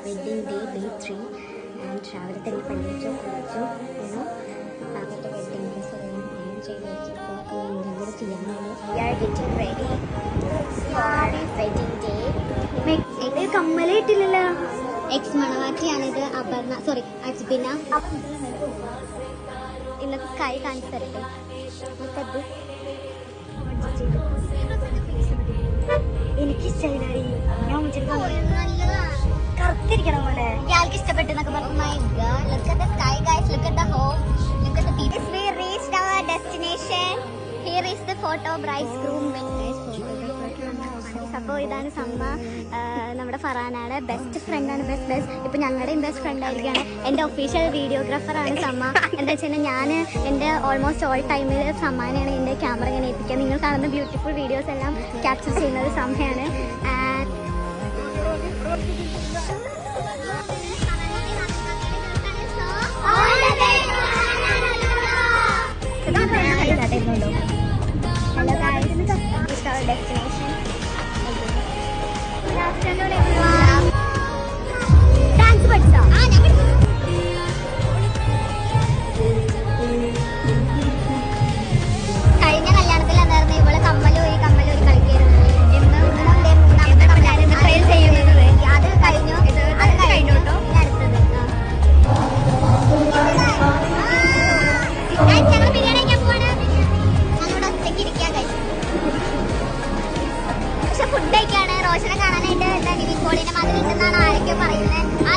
wedding day, day 3. And travel to the wedding day, so we are getting ready for wedding day. Ex-Manavatiyanid Aparna, sorry, Ajbina. ഇന്നത്തെ sky കാണിച്ചു തരട്ടെ. എനിക്ക് ഇഷ്ടമായി. ഞാൻ കറുത്തിരിക്കണം പോലെ ഇയാൾക്ക് ഇഷ്ടപ്പെട്ടു എന്നൊക്കെ പറഞ്ഞു. Look at the sky, guys. Look at the home. Look at the people. We reached our destination. Here is the photo bridegroom. അപ്പോൾ ഇതാണ് സമ്മ, നമ്മുടെ ഫറാനയുടെ ബെസ്റ്റ് ഫ്രണ്ടാണ്. ബെസ്റ്റ് ഇപ്പം ഞങ്ങളുടെയും ബെസ്റ്റ് ഫ്രണ്ട് ആയിരിക്കുകയാണ്. എൻ്റെ ഒഫീഷ്യൽ വീഡിയോഗ്രാഫറാണ് സമ്മ. എന്താ വെച്ചാൽ ഞാൻ എൻ്റെ ഓൾമോസ്റ്റ് ഓൾ ടൈമിൽ സമ്മാനെയാണ് എൻ്റെ ക്യാമറ ഇങ്ങനെ ഏൽപ്പിക്കുക. നിങ്ങൾ കാണുന്ന ബ്യൂട്ടിഫുൾ വീഡിയോസ് എല്ലാം ക്യാപ്ചർ ചെയ്യുന്നത് സമ്മയാണ്. Hello guys, this is our destination. Good afternoon everyone. Dance പഠിച്ചോ? കഴിഞ്ഞ കല്യാണത്തിൽ എന്തായിരുന്നു ഇവള് കമ്മലൂരി കളിക്കായിരുന്നു. ഇന്ന് നമ്മുടെ കല്യാണം ട്രയൽ ചെയ്യുന്നത് അത് കഴിഞ്ഞു. അത് കഴിഞ്ഞു കേട്ടോ. ഞങ്ങൾ ബിരിയാണി കഴിക്കാൻ പോവാണ്. ഞങ്ങളുടെ ഒറ്റയ്ക്ക് ഇരിക്കാൻ കഴിച്ചു. പക്ഷെ ഫുഡ് കഴിക്കാണ്. റോഷനെ കാണാനായിട്ട് നിവിൻ പോളിന്റെ മതിലുണ്ടെന്നാണ് ആരൊക്കെ പറയുന്നത്. ആ